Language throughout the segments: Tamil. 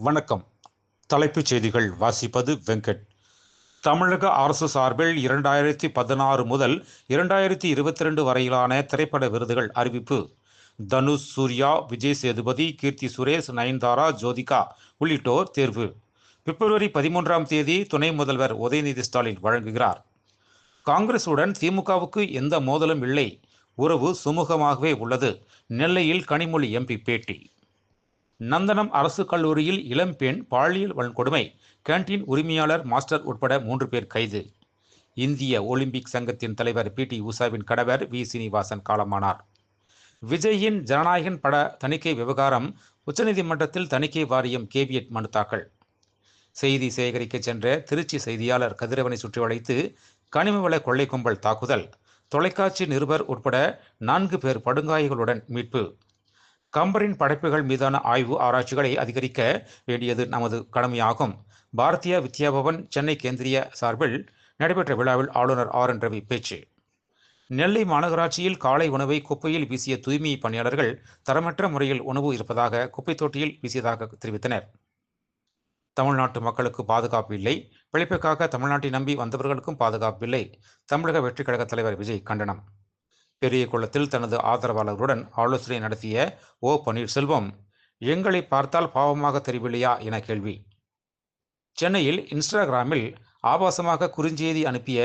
வணக்கம். தலைப்புச் செய்திகள் வாசிப்பது வெங்கட். தமிழக அரசு சார்பில் 2016 முதல் 2022 வரையிலான திரைப்பட விருதுகள் அறிவிப்பு. தனுஷ், சூர்யா, விஜய் சேதுபதி, கீர்த்தி சுரேஷ், நயன்தாரா, ஜோதிகா உள்ளிட்டோர் தேர்வு. பிப்ரவரி 13ஆம் தேதி துணை முதல்வர் உதயநிதி ஸ்டாலின் வழங்குகிறார். காங்கிரசுடன் திமுகவுக்கு எந்த மோதலும் இல்லை, உறவு சுமூகமாகவே உள்ளது. நெல்லையில் கனிமொழி எம்பி பேட்டி. நந்தனம் அரசு கல்லூரியில் இளம்பெண் பாலியல் வன்கொடுமை, கேண்டீன் உரிமையாளர், மாஸ்டர் உட்பட 3 பேர் கைது. இந்திய ஒலிம்பிக் சங்கத்தின் தலைவர் PT உஷாவின் கணவர் V சீனிவாசன் காலமானார். விஜயின் ஜனநாயகன் பட தணிக்கை விவகாரம், உச்சநீதிமன்றத்தில் தணிக்கை வாரியம் கேவியட் மனு தாக்கல். செய்தி சேகரிக்க சென்ற திருச்சி செய்தியாளர் கதிரவனை சுற்றி வளைத்து கனிம வள கொள்ளை கும்பல் தாக்குதல், தொலைக்காட்சி நிருபர் உட்பட 4 பேர் படுகாயங்களுடன் மீட்பு. கம்பரின் படைப்புகள் மீதான ஆய்வு ஆராய்ச்சிகளை அதிகரிக்க வேண்டியது நமது கடமையாகும். பாரதிய வித்யா பவன் சென்னை கேந்திரிய சார்பில் நடைபெற்ற விழாவில் ஆளுநர் RN ரவி பேச்சு. நெல்லை மாநகராட்சியில் காலை உணவை குப்பையில் வீசிய தூய்மை பணியாளர்கள் தரமற்ற முறையில் உணவு இருப்பதாக குப்பை தொட்டியில் வீசியதாக தெரிவித்தனர். தமிழ்நாட்டு மக்களுக்கு பாதுகாப்பு இல்லை, பிழைப்புக்காக தமிழ்நாட்டை நம்பி வந்தவர்களுக்கும் பாதுகாப்பு இல்லை. தமிழக வெற்றிக் கழக தலைவர் விஜய் கண்டனம். பெரிய குளத்தில் தனது ஆதரவாளர்களுடன் ஆலோசனை நடத்திய O பன்னீர்செல்வம், எங்களை பார்த்தால் பாவமாக தெரியவில்லையா என கேள்வி. சென்னையில் இன்ஸ்டாகிராமில் ஆபாசமாக குறுஞ்செய்தி அனுப்பிய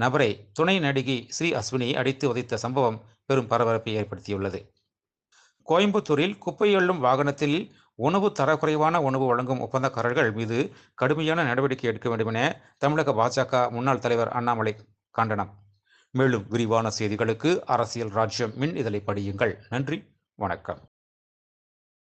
நபரை துணை நடிகை ஸ்ரீ அஸ்வினி அடித்து உதைத்த சம்பவம் பெரும் பரபரப்பை ஏற்படுத்தியுள்ளது. கோயம்புத்தூரில் குப்பை அள்ளும் வாகனத்தில் உணவு தரக்குறைவான உணவு வழங்கும் ஒப்பந்தக்காரர்கள் மீது கடுமையான நடவடிக்கை எடுக்க வேண்டும் என தமிழக பாஜக முன்னாள் தலைவர் அண்ணாமலை கண்டனம். மேலும் விரிவான செய்திகளுக்கு அரசியல் ராஜ்யம் மின் இதழை படியுங்கள். நன்றி, வணக்கம்.